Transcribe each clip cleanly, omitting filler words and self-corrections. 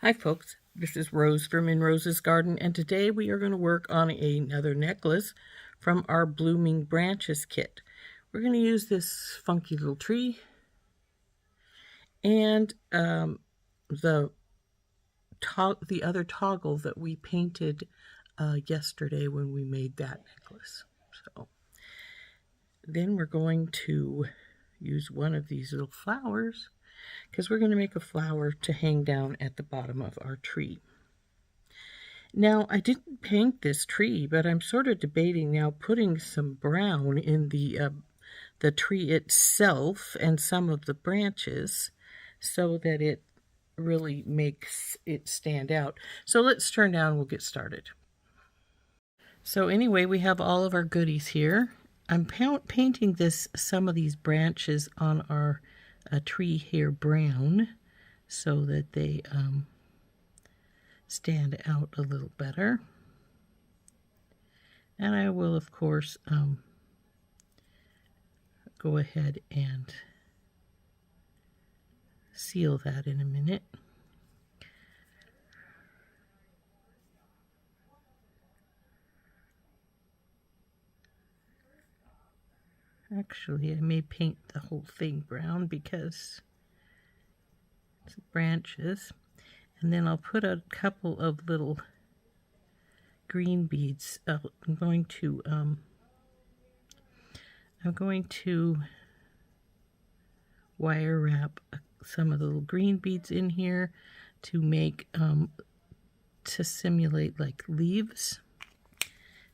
Hi folks, this is Rose from In Rose's Garden, and today we are going to work on another necklace from our Blooming Branches kit. We're going to use this funky little tree and the other toggle that we painted yesterday when we made that necklace. So then we're going to use one of these little flowers because we're going to make a flower to hang down at the bottom of our tree. Now, I didn't paint this tree, but I'm sort of debating now putting some brown in the tree itself and some of the branches so that it really makes it stand out. So let's turn down and we'll get started. So anyway, we have all of our goodies here. I'm painting some of these branches on our tree here brown so that they stand out a little better. And I will, of course, go ahead and seal that in a minute. Actually, I may paint the whole thing brown because it's branches. And then I'll put a couple of little green beads. I'm going to wire wrap some of the little green beads in here to make to simulate like leaves.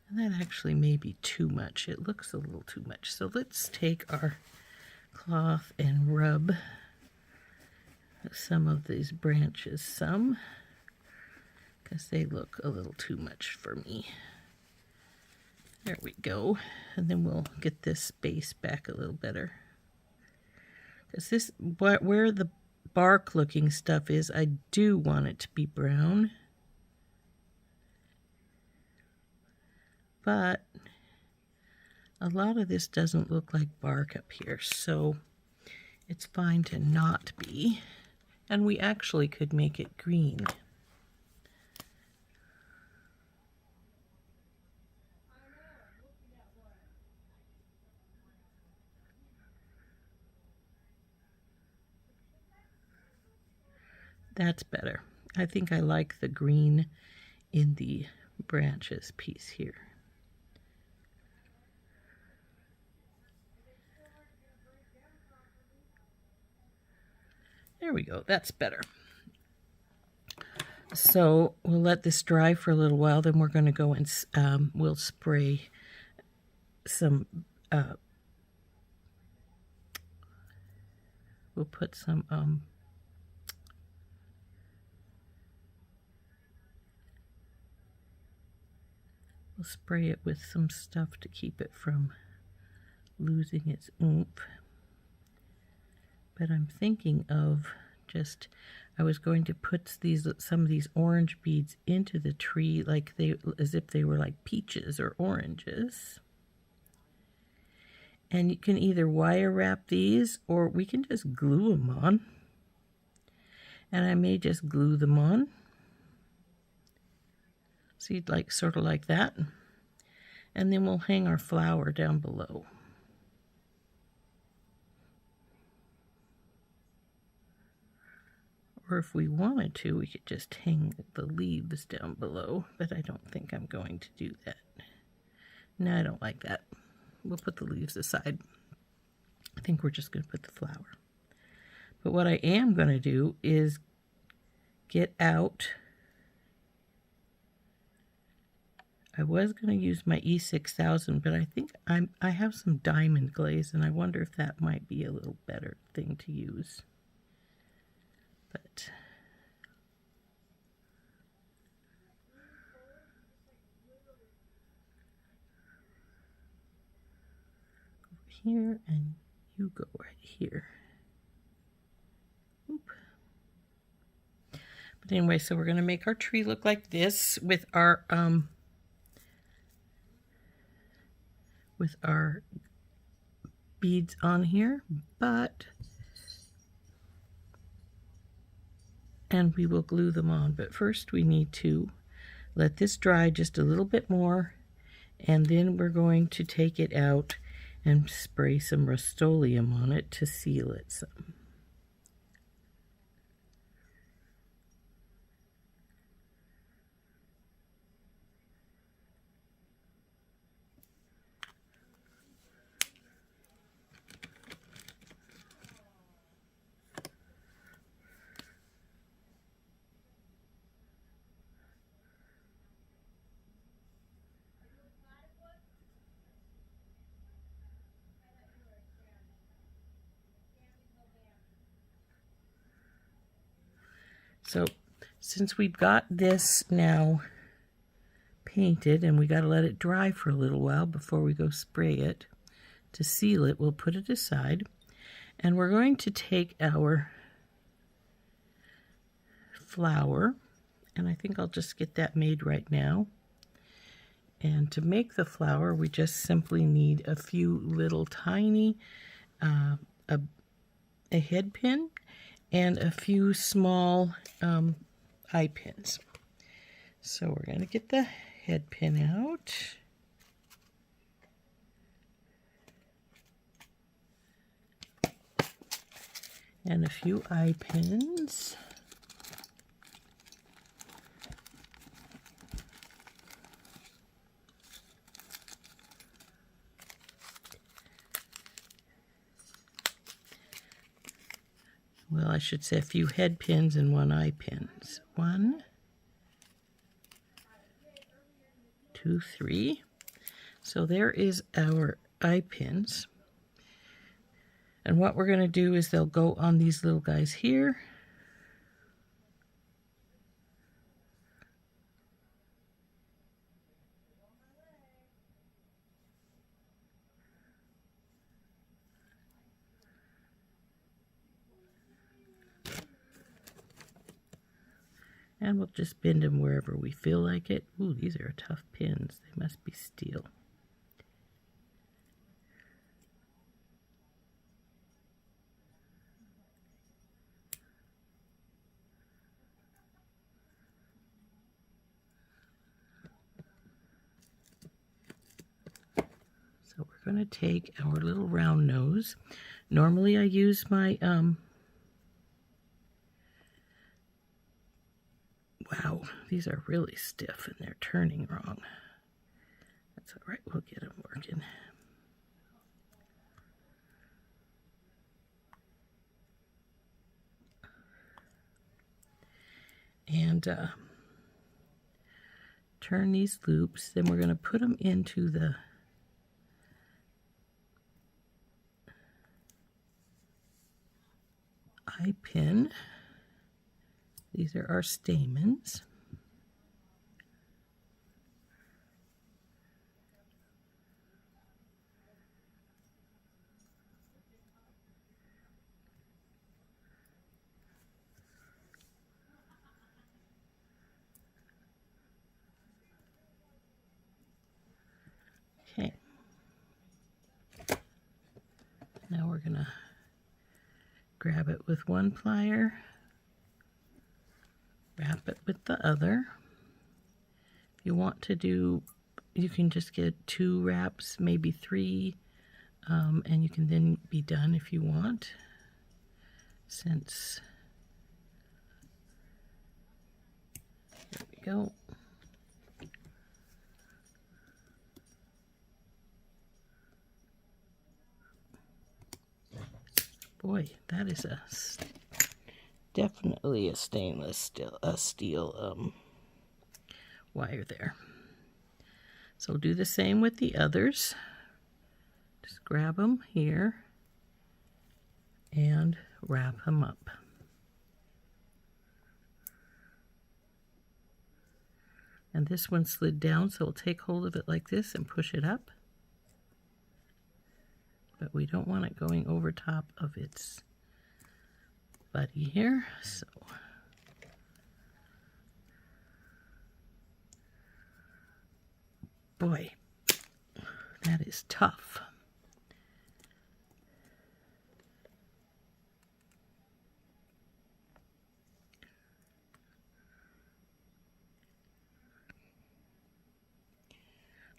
And that actually may be too much. It looks a little too much. So let's take our cloth and rub some of these branches because they look a little too much for me. There we go. And then we'll get this space back a little better. Because where the bark looking stuff is, I do want it to be brown. But a lot of this doesn't look like bark up here, so it's fine to not be. And we actually could make it green. That's better. I think I like the green in the branches piece here. There we go. That's better. So we'll let this dry for a little while. Then we're going to go and we'll spray some. We'll put some. We'll spray it with some stuff to keep it from losing its oomph. But I'm thinking of just, I was going to put some of these orange beads into the tree as if they were like peaches or oranges. And you can either wire wrap these or we can just glue them on. And I may just glue them on. See, sort of like that. And then we'll hang our flower down below. Or if we wanted to, we could just hang the leaves down below, but I don't think I'm going to do that. No, I don't like that. We'll put the leaves aside. I think we're just going to put the flower. But what I am going to do is get out. I was going to use my E6000, but I think I have some diamond glaze, and I wonder if that might be a little better thing to use. But over here, and you go right here. Oop. But anyway, so we're going to make our tree look like this with our beads on here, but and we will glue them on. But first we need to let this dry just a little bit more, and then we're going to take it out and spray some Rust-Oleum on it to seal it some. So since we've got this now painted and we got to let it dry for a little while before we go spray it, to seal it, we'll put it aside, and we're going to take our flower, and I think I'll just get that made right now. And to make the flower, we just simply need a few little tiny a head pin and a few small eye pins. So we're going to get the head pin out. And a few eye pins. Well, I should say a few head pins and one eye pins. 1, 2, 3. So there is our eye pins. And what we're going to do is they'll go on these little guys here. And we'll just bend them wherever we feel like it. Ooh, these are tough pins. They must be steel. So we're going to take our little round nose. Normally I use my wow, these are really stiff and they're turning wrong. That's all right, we'll get them working. And turn these loops. Then we're going to put them into the eye pin. These are our stamens. Okay. Now we're going to grab it with one plier, wrap it with the other. If you want to do, you can just get 2 wraps, maybe 3, and you can then be done if you want. Since, there we go. Boy, that is definitely a stainless steel wire there. So do the same with the others. Just grab them here and wrap them up. And this one slid down, so we'll take hold of it like this and push it up. But we don't want it going over top of its buddy here, so boy, that is tough.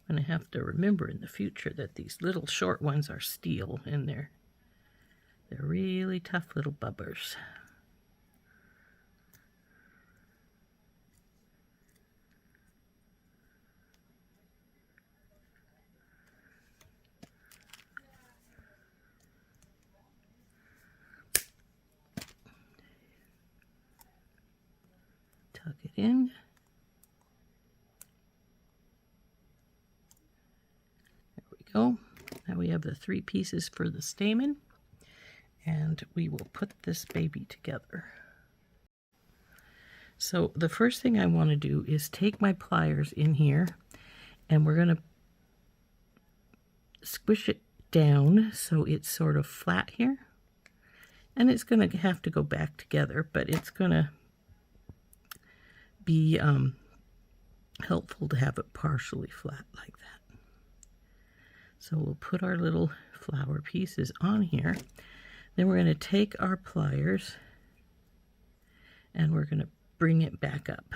I'm going to have to remember in the future that these little short ones are steel, and they're really tough little bubbers. Tuck it in. There we go. Now we have the 3 pieces for the stamen, and we will put this baby together. So the first thing I want to do is take my pliers in here, and we're going to squish it down so it's sort of flat here. And it's going to have to go back together, but it's going to be helpful to have it partially flat like that. So we'll put our little flower pieces on here. Then we're going to take our pliers and we're going to bring it back up.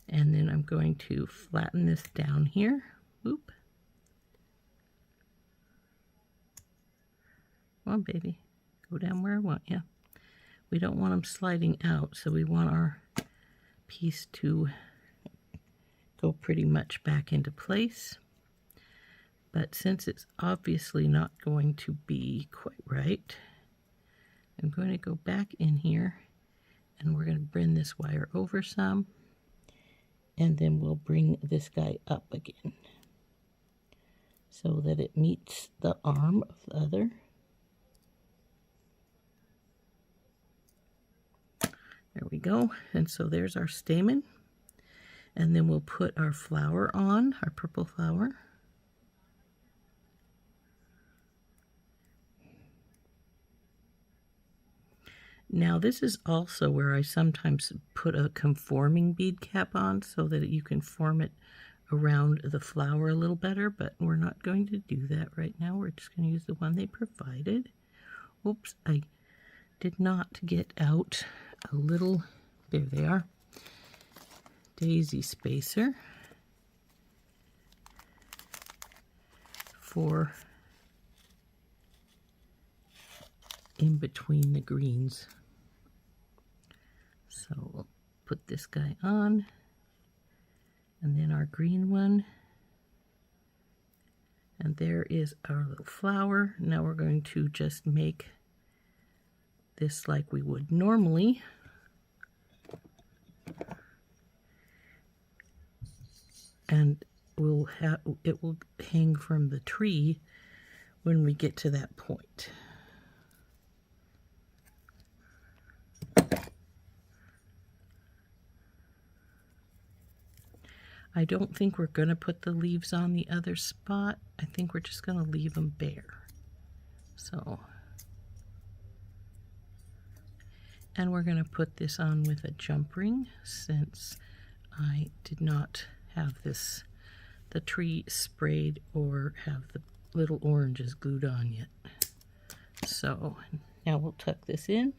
And then I'm going to flatten this down here. Oop. Come on, baby. Go down where I want you. We don't want them sliding out, so we want our piece to go pretty much back into place. But since it's obviously not going to be quite right, I'm going to go back in here and we're going to bring this wire over some, and then we'll bring this guy up again so that it meets the arm of the other. There we go. And so there's our stamen. And then we'll put our flower on, our purple flower. Now this is also where I sometimes put a conforming bead cap on so that you can form it around the flower a little better, but we're not going to do that right now. We're just going to use the one they provided. Oops, I did not get out a little, there they are, daisy spacer for in between the greens. So we'll put this guy on, and then our green one, and there is our little flower. Now we're going to just make this like we would normally. And it will hang from the tree when we get to that point. I don't think we're going to put the leaves on the other spot. I think we're just going to leave them bare. So, and we're going to put this on with a jump ring since I did not have the tree sprayed or have the little oranges glued on yet. So now we'll tuck this in.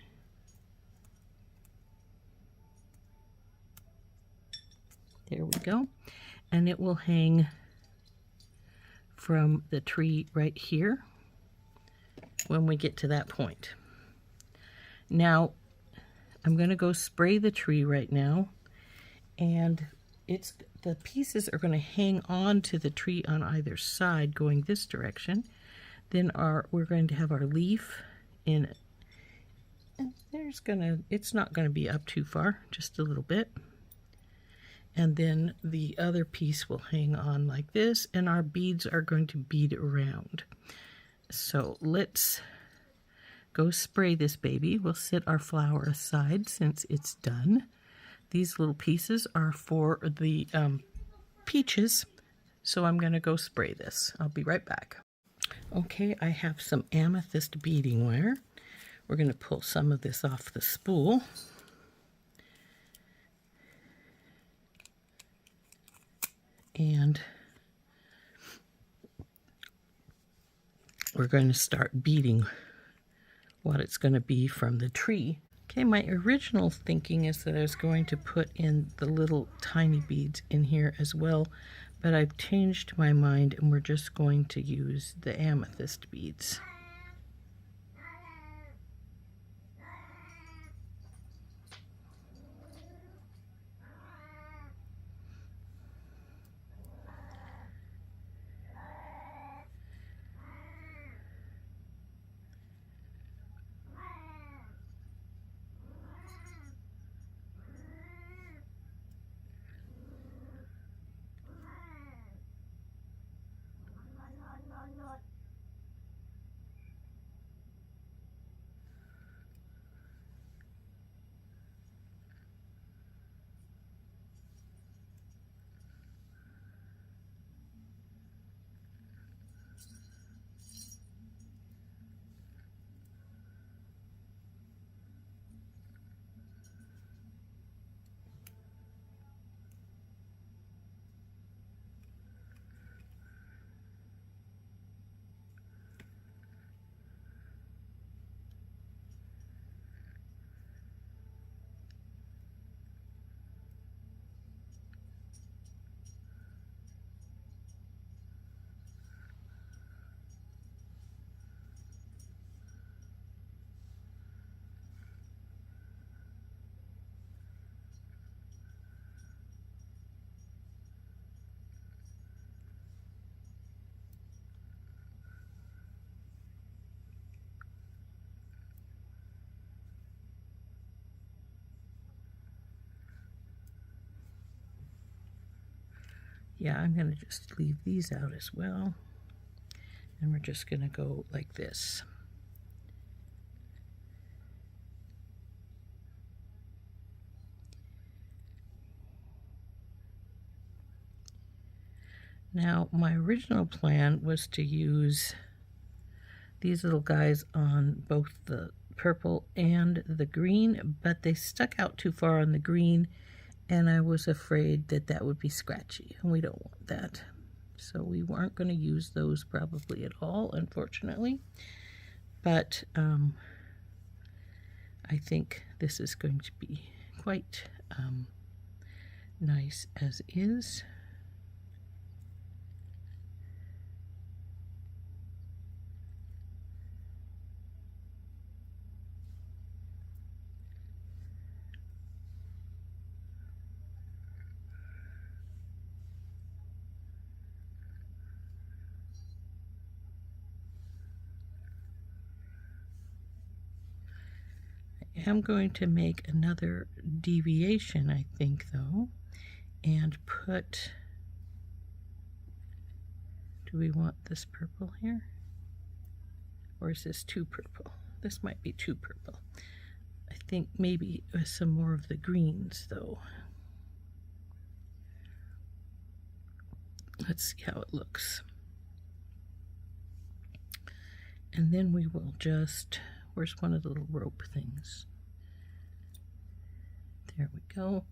There we go. And it will hang from the tree right here when we get to that point. Now, I'm going to go spray the tree right now, and the pieces are going to hang on to the tree on either side going this direction. Then we're going to have our leaf in it. And it's not going to be up too far, just a little bit. And then the other piece will hang on like this, and our beads are going to bead around. So let's go spray this baby. We'll set our flower aside since it's done. These little pieces are for the peaches, so I'm going to go spray this. I'll be right back. Okay, I have some amethyst beading wire. We're going to pull some of this off the spool. And we're going to start beading what it's going to be from the tree. Okay, my original thinking is that I was going to put in the little tiny beads in here as well, but I've changed my mind and we're just going to use the amethyst beads. Yeah, I'm going to just leave these out as well. And we're just going to go like this. Now, my original plan was to use these little guys on both the purple and the green, but they stuck out too far on the green, and I was afraid that that would be scratchy, and we don't want that. So we weren't going to use those probably at all, unfortunately. But I think this is going to be quite nice as is. I'm going to make another deviation, I think, though, and put, do we want this purple here? Or is this too purple? This might be too purple. I think maybe some more of the greens, though. Let's see how it looks. And then we will just, where's one of the little rope things? There we go.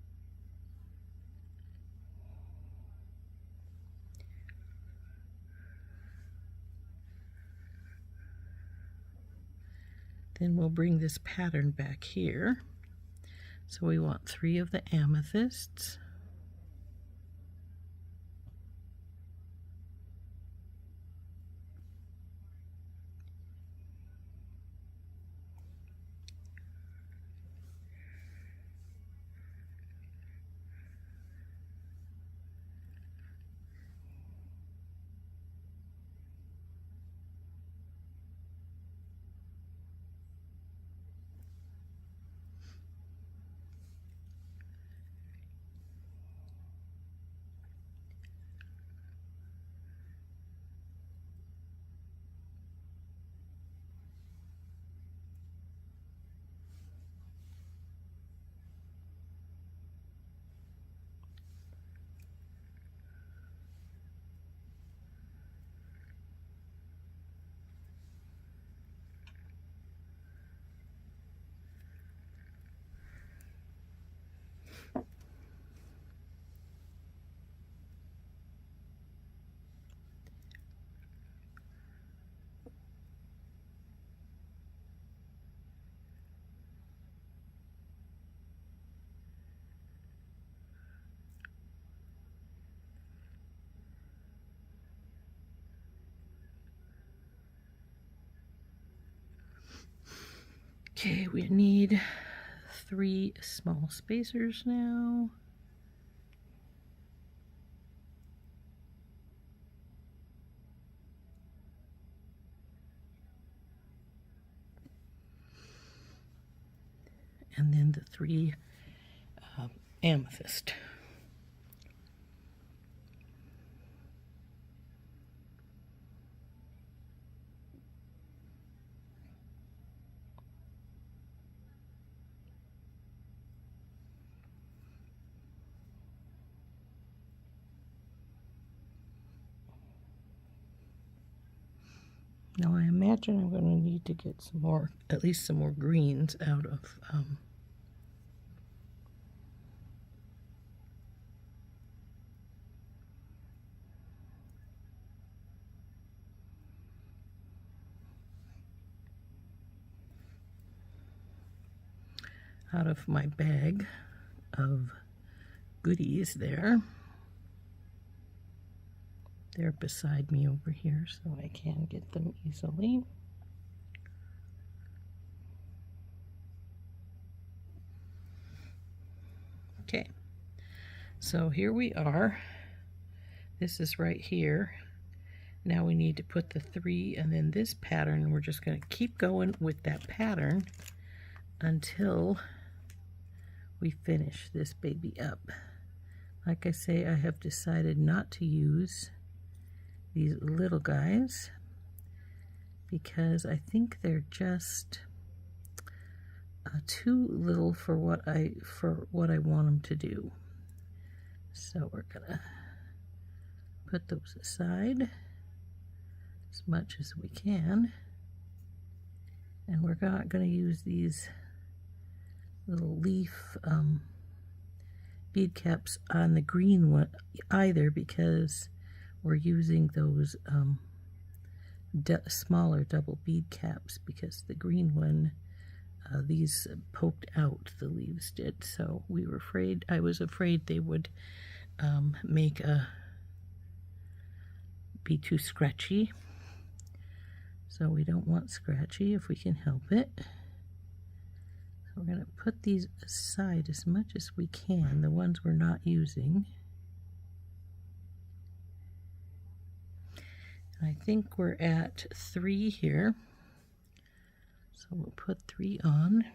Then we'll bring this pattern back here. So we want 3 of the amethysts. Okay, we need 3 small spacers now. And then the 3 amethyst. Now I imagine I'm going to need to get some more, at least some more greens out of my bag of goodies there. They're beside me over here, so I can get them easily. Okay, so here we are. This is right here. Now we need to put the 3 and then this pattern. We're just going to keep going with that pattern until we finish this baby up. Like I say, I have decided not to use these little guys because I think they're just too little for what I want them to do. So we're gonna put those aside as much as we can, and we're not going to use these little leaf bead caps on the green one either, because we're using those smaller double bead caps, because the green one, these poked out, the leaves did, so I was afraid they would be too scratchy. So we don't want scratchy if we can help it. So we're going to put these aside as much as we can, the ones we're not using. And I think we're at 3 here. So we'll put 3 on.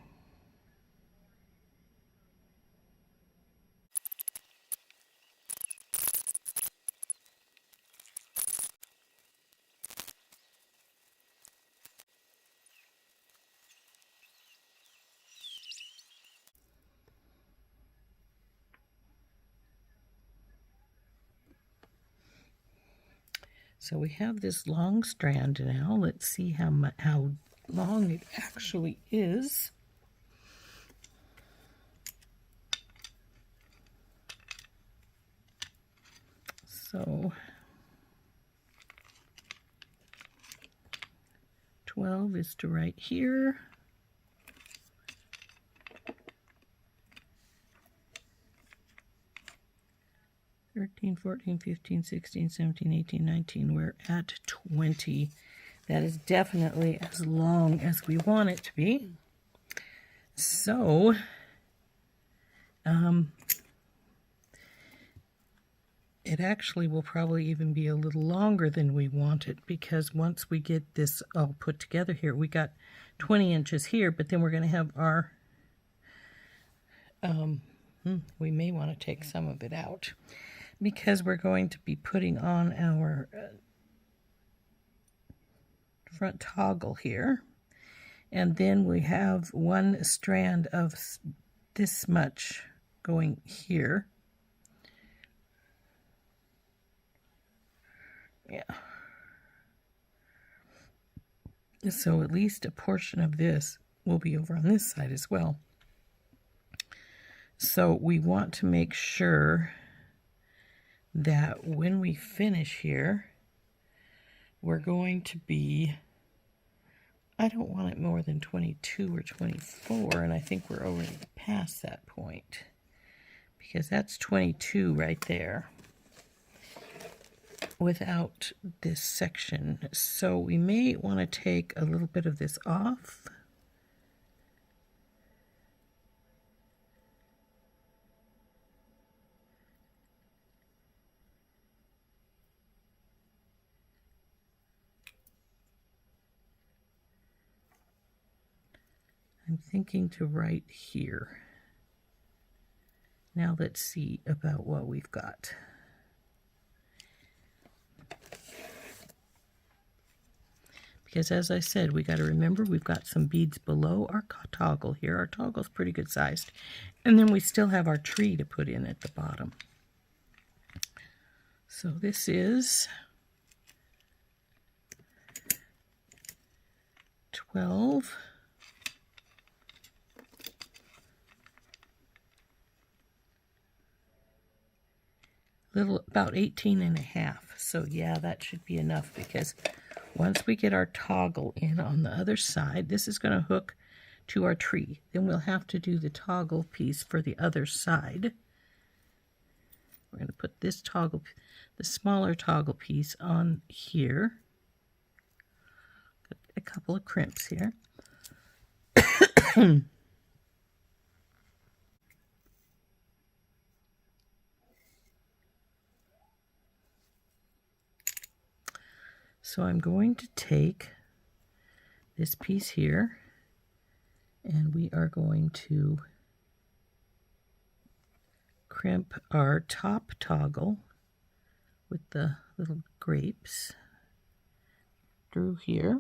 So we have this long strand now. Let's see how long it actually is. So 12 is to right here. 13, 14, 15, 16, 17, 18, 19. We're at 20. That is definitely as long as we want it to be. So, it actually will probably even be a little longer than we want it, because once we get this all put together here, we got 20 inches here, but then we're going to have our, we may want to take some of it out, because we're going to be putting on our front toggle here, and then we have one strand of this much going here. Yeah. So at least a portion of this will be over on this side as well. So we want to make sure that when we finish here, we're going to be, I don't want it more than 22 or 24, and I think we're already past that point, because that's 22 right there without this section. So we may want to take a little bit of this off I'm thinking to right here. Now let's see about what we've got. Because as I said, we got to remember we've got some beads below our toggle here. Our toggle's pretty good sized. And then we still have our tree to put in at the bottom. So this is 12. About 18 and a half. So yeah, that should be enough, because once we get our toggle in on the other side, this is going to hook to our tree. Then we'll have to do the toggle piece for the other side. We're going to put this toggle, the smaller toggle piece on here. A couple of crimps here. So I'm going to take this piece here, and we are going to crimp our top toggle with the little grapes through here.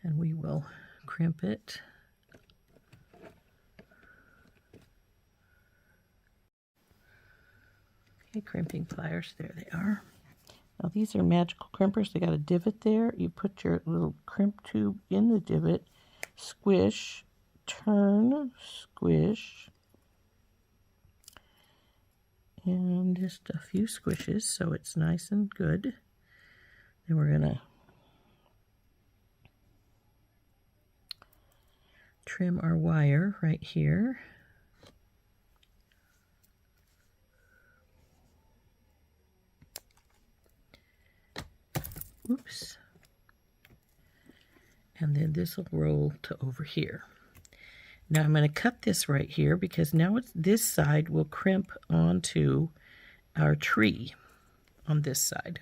And we will crimp it. Okay, crimping pliers, there they are. Now these are magical crimpers. They got a divot there. You put your little crimp tube in the divot, squish, turn, squish, and just a few squishes so it's nice and good. Then we're gonna trim our wire right here. Oops. And then this will roll to over here. Now I'm going to cut this right here, because now this side will crimp onto our tree on this side.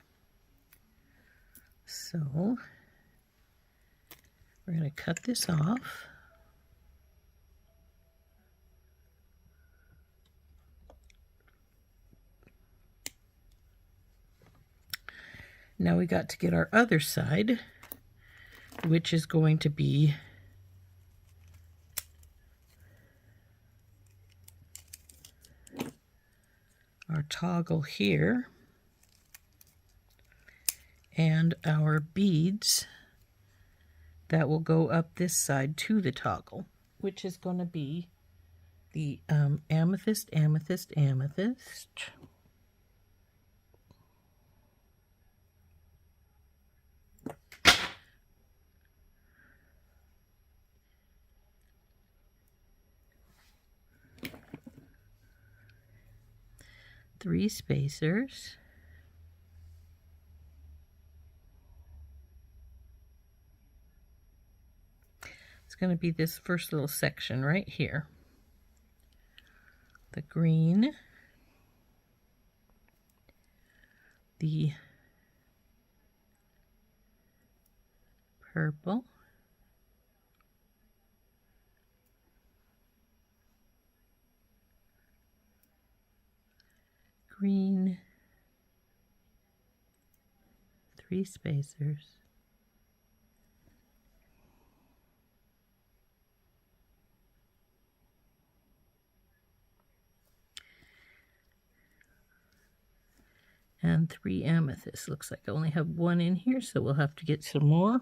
So we're going to cut this off. Now we got to get our other side, which is going to be our toggle here and our beads that will go up this side to the toggle, which is going to be the amethyst, amethyst, amethyst. Three spacers. It's going to be this first little section right here. The green, the purple, green, three spacers, and three amethysts. Looks like I only have one in here, so we'll have to get some more.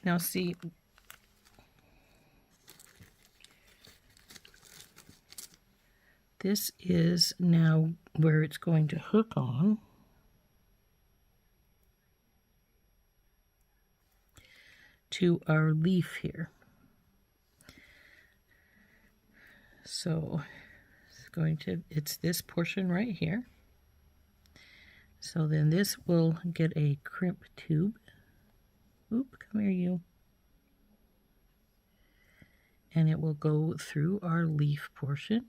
Now see, this is now where it's going to hook on. to our leaf here. So it's this portion right here. So then this will get a crimp tube. Oop, come here you. And it will go through our leaf portion.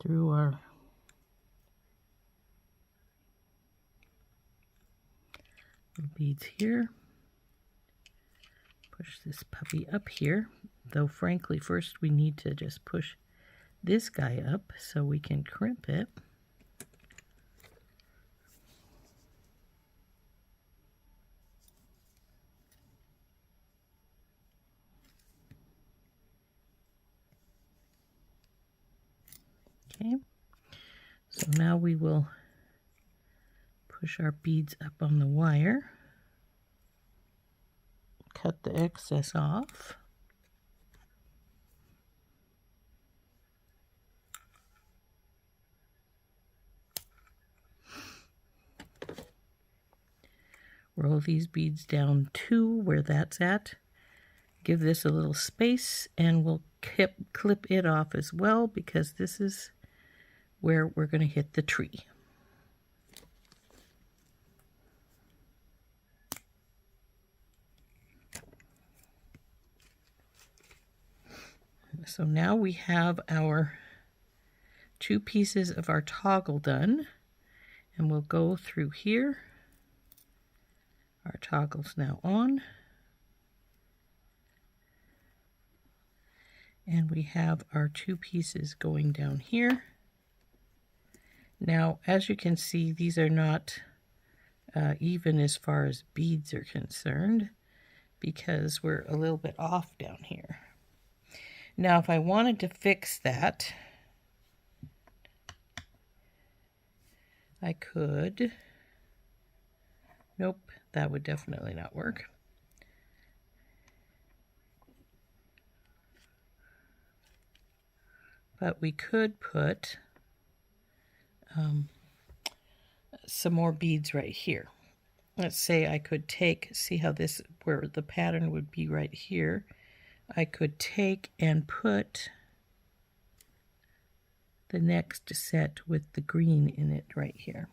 Through our beads here. Push this puppy up here, though frankly first we need to just push this guy up so we can crimp it. Okay, so now we will push our beads up on the wire. Cut the excess off. Roll these beads down to where that's at. Give this a little space and we'll clip it off as well because this is where we're going to hit the tree. So now we have our 2 pieces of our toggle done, and we'll go through here. Our toggle's now on, and we have our 2 pieces going down here. Now, as you can see, these are not even as far as beads are concerned because we're a little bit off down here. Now, if I wanted to fix that, I could. Nope, that would definitely not work. But we could put some more beads right here. Let's say I could take, see how this, where the pattern would be right here, I could take and put the next set with the green in it right here.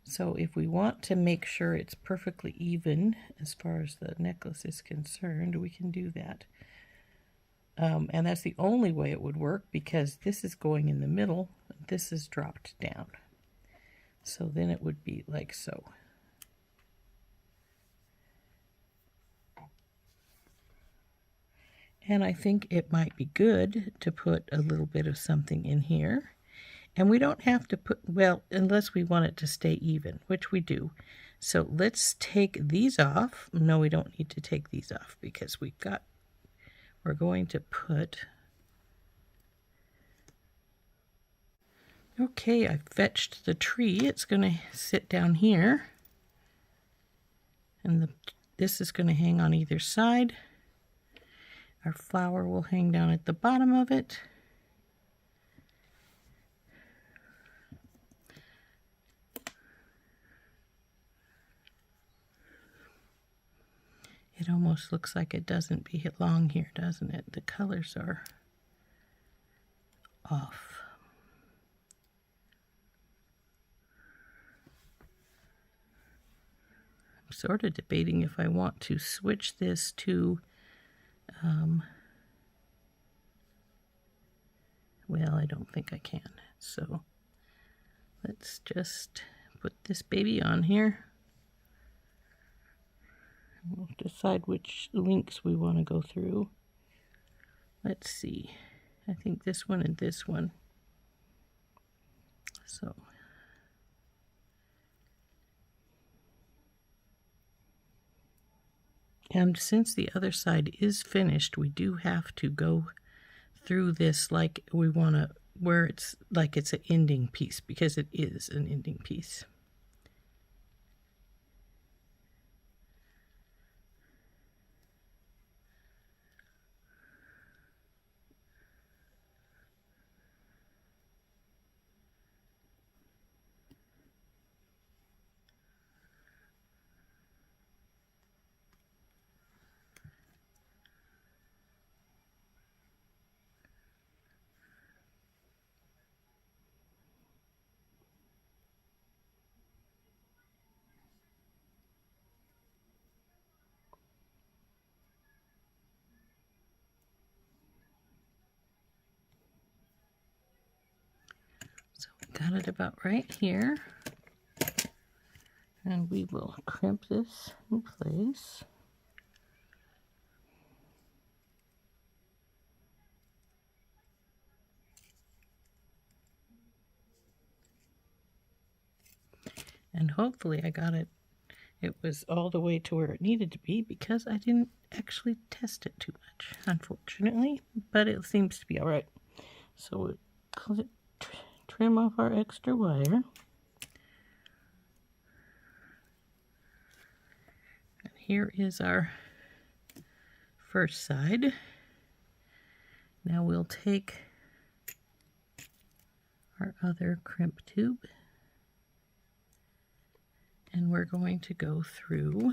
So if we want to make sure it's perfectly even as far as the necklace is concerned, we can do that. And that's the only way it would work because this is going in the middle, this is dropped down. So then it would be like so. And I think it might be good to put a little bit of something in here. And we don't have to put, well, unless we want it to stay even, which we do. So let's take these off. No, we don't need to take these off because we're going to put, okay, I fetched the tree. It's going to sit down here. And this is going to hang on either side. Our flower will hang down at the bottom of it. It almost looks like it doesn't belong here, doesn't it? The colors are off. I'm sort of debating if I want to switch this to well, I don't think I can. So let's just put this baby on here. We'll decide which links we want to go through. Let's see. I think this one and this one. So and since the other side is finished, we do have to go through this like we want to, where it's like it's an ending piece, because it is an ending piece. got it about right here. And we will crimp this in place. And hopefully I got it. It was all the way to where it needed to be because I didn't actually test it too much, unfortunately. But it seems to be all right. So we'll trim off our extra wire. And here is our first side. Now we'll take our other crimp tube and we're going to go through, I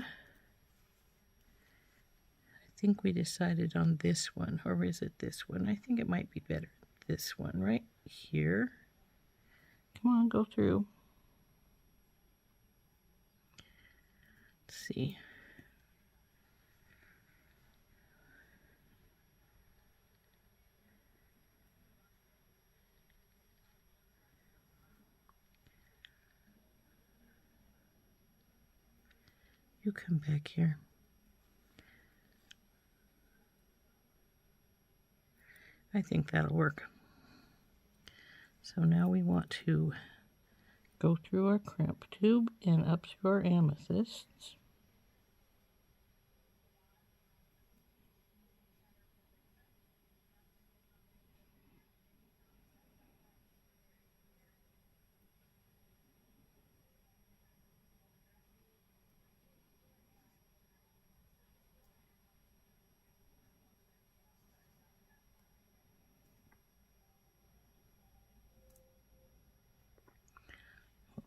think we decided on this one, or is it this one? I think it might be better this one right here. Come on, go through. Let's see. You come back here. I think that'll work. So now we want to go through our crimp tube and up through our amethysts.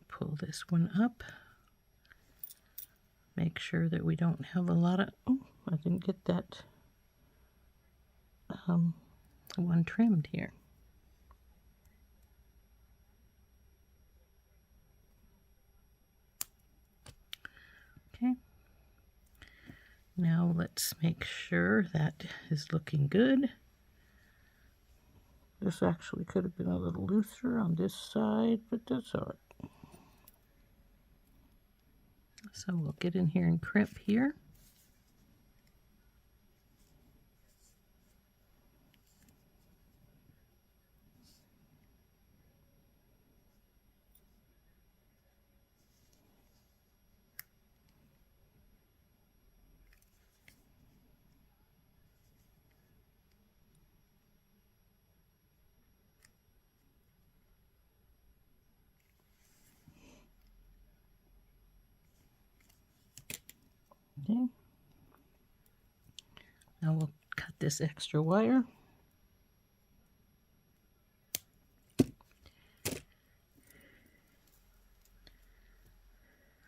Pull this one up. Make sure that we don't have a lot of, oh, I didn't get that one trimmed here. Okay. Now let's make sure that is looking good. This actually could have been a little looser on this side, but that's all right. So we'll get in here and crimp here. Okay. Now we'll cut this extra wire.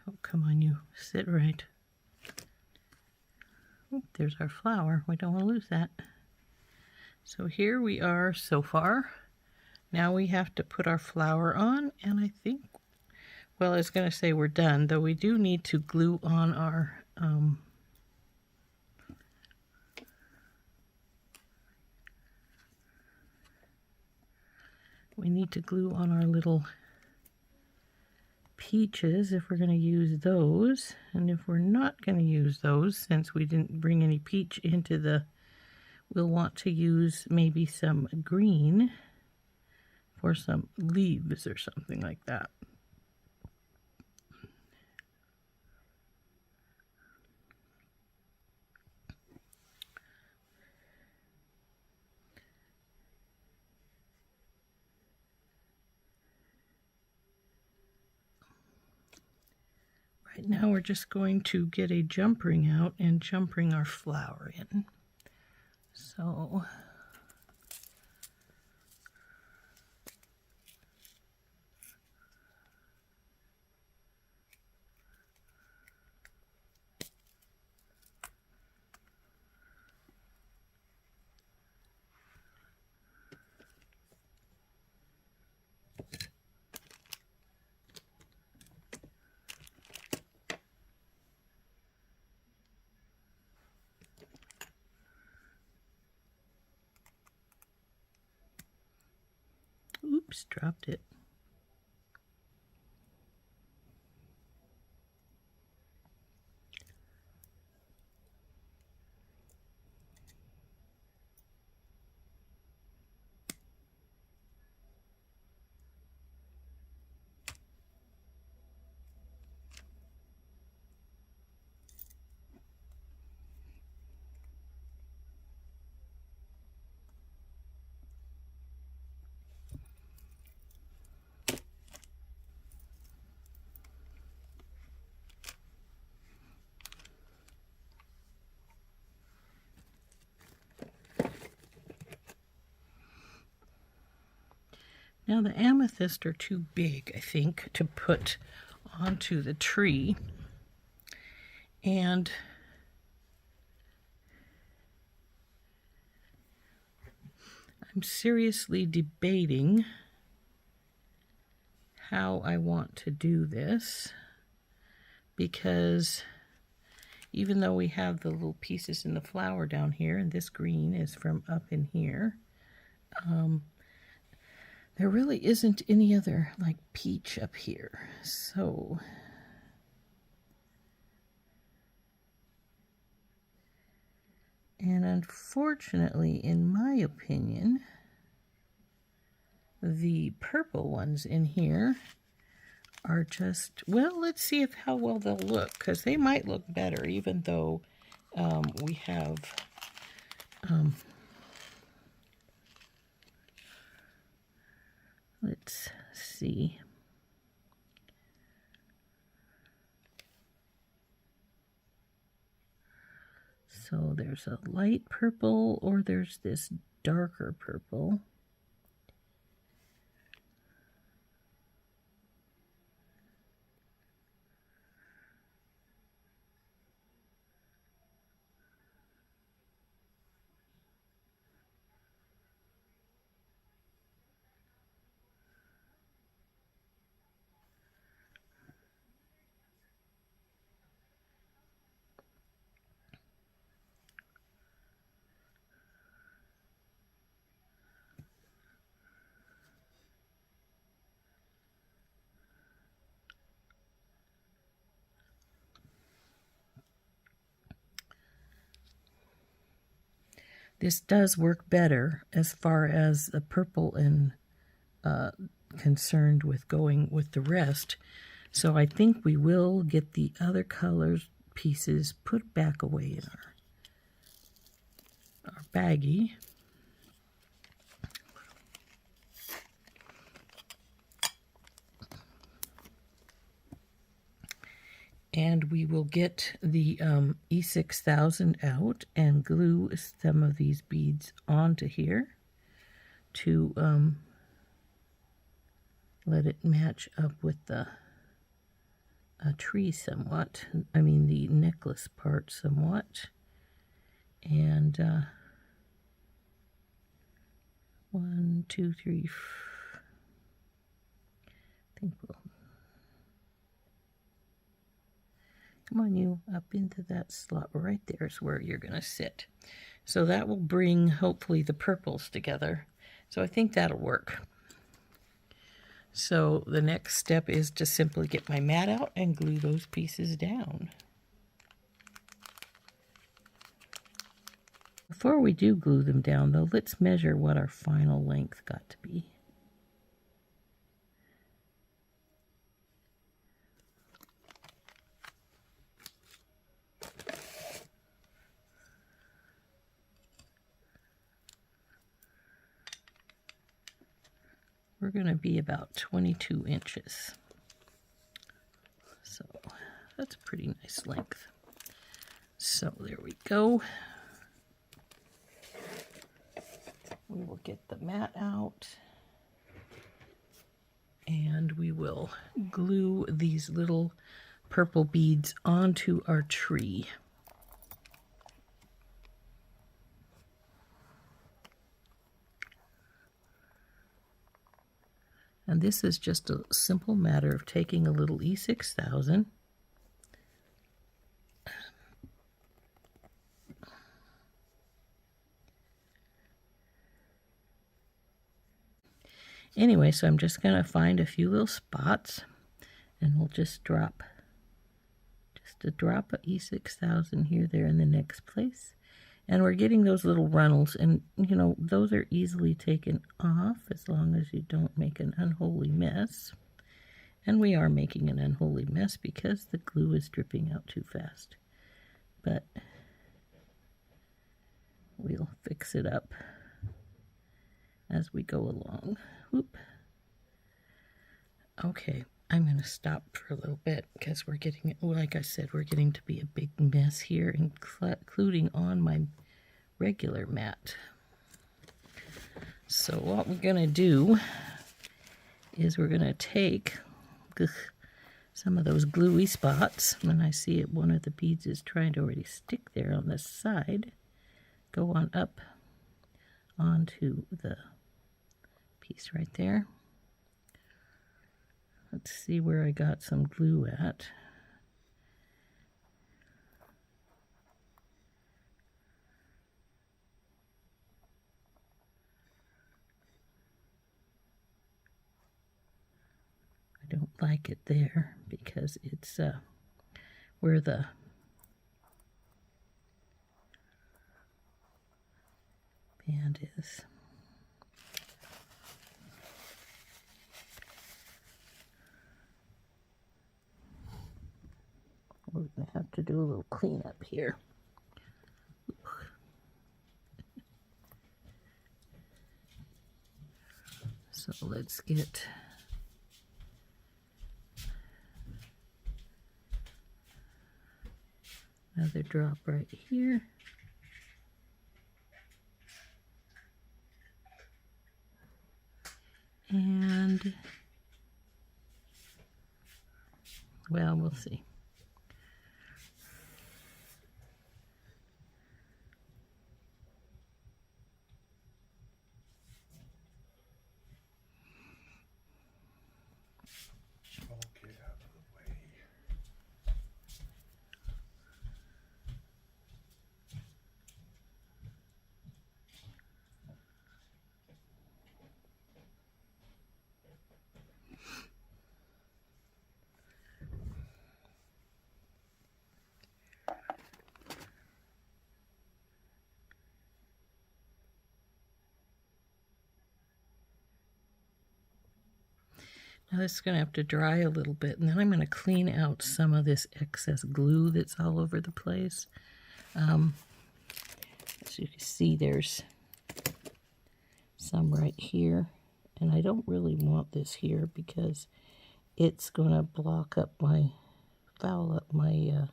Oh, come on, you. Sit right. Oh, there's our flower. We don't want to lose that. So here we are so far. Now we have to put our flower on, and I think, well, I was going to say we're done, though we do need to glue on our little peaches if we're going to use those. And if we're not going to use those, since we didn't bring any peach into the, we'll want to use maybe some green for some leaves or something like that. Right now we're just going to get a jump ring out and jump ring our flower in. So oops, dropped it. Now the amethyst are too big, I think, to put onto the tree. And I'm seriously debating how I want to do this, because even though we have the little pieces in the flower down here, and this green is from up in here, there really isn't any other like peach up here. So and unfortunately, in my opinion, the purple ones in here are just, well, let's see how well they'll look, because they might look better even though we have let's see. So there's a light purple, or there's this darker purple. This does work better as far as the purple and concerned with going with the rest. So I think we will get the other colors pieces put back away in our baggie. And we will get the E6000 out and glue some of these beads onto here to let it match up with the tree somewhat. I mean the necklace part somewhat. And 1, 2, 3. I think we'll. Come on, you, up into that slot. Right there is where you're going to sit. So that will bring, hopefully, the purples together. So I think that'll work. So the next step is to simply get my mat out and glue those pieces down. Before we do glue them down, though, let's measure what our final length got to be. We're going to be about 22 inches. So that's a pretty nice length. So there we go. We will get the mat out. And we will glue these little purple beads onto our tree. And this is just a simple matter of taking a little E6000 anyway, so I'm just going to find a few little spots and we'll just drop just a drop of E6000 here, there, in the next place. And we're getting those little runnels, and you know, those are easily taken off as long as you don't make an unholy mess. And we are making an unholy mess because the glue is dripping out too fast. But we'll fix it up as we go along. Whoop. Okay, I'm going to stop for a little bit because we're getting, like I said, we're getting to be a big mess here, including on my regular mat. So what we're going to do is we're going to take some of those gluey spots. When I see it, one of the beads is trying to already stick there on the side. Go on up onto the piece right there. Let's see where I got some glue at. I don't like it there because it's where the band is. We're going to have to do a little cleanup here. So let's get another drop right here. And, well, we'll see. Now this is going to have to dry a little bit, and then I'm going to clean out some of this excess glue that's all over the place. As you can see, there's some right here, and I don't really want this here because it's going to block up my, foul up my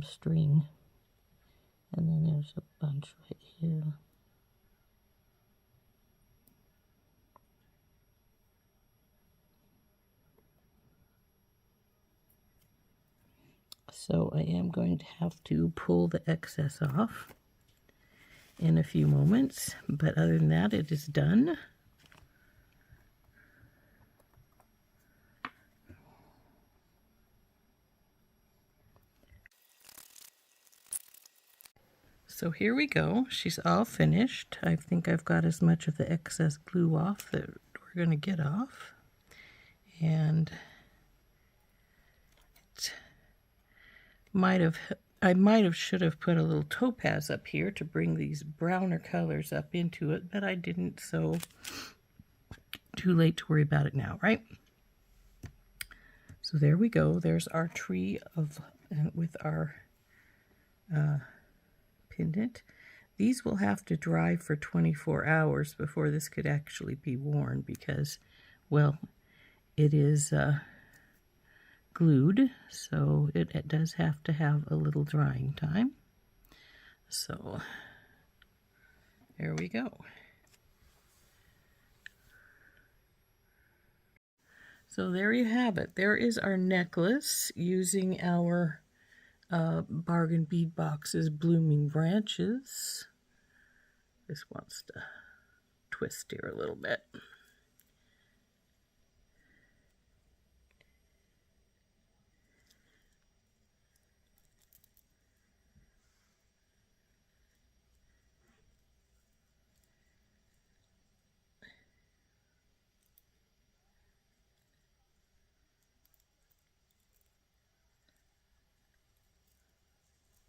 string. And then there's a bunch right here. So I am going to have to pull the excess off in a few moments, but other than that, it is done. So here we go. She's all finished. I think I've got as much of the excess glue off that we're going to get off. And I might have should have put a little topaz up here to bring these browner colors up into it, but I didn't, so too late to worry about it now, right? So there we go. There's our tree of with our pendant. These will have to dry for 24 hours before this could actually be worn because, well, it is glued, so it does have to have a little drying time. So there we go. So there you have it. There is our necklace using our Bargain Bead Box's blooming branches. This wants to twist here a little bit.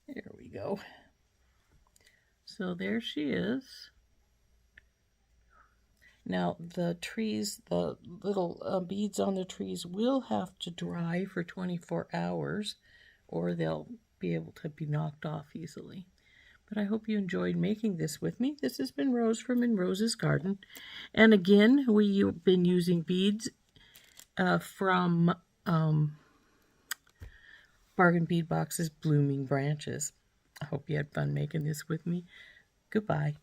There we go. So there she is. Now the trees, the little beads on the trees will have to dry for 24 hours or they'll be able to be knocked off easily. But I hope you enjoyed making this with me. This has been Rose from In Rose's Garden. And again, we've been using beads from Bargain Bead Box's Blooming Branches. I hope you had fun making this with me. Goodbye.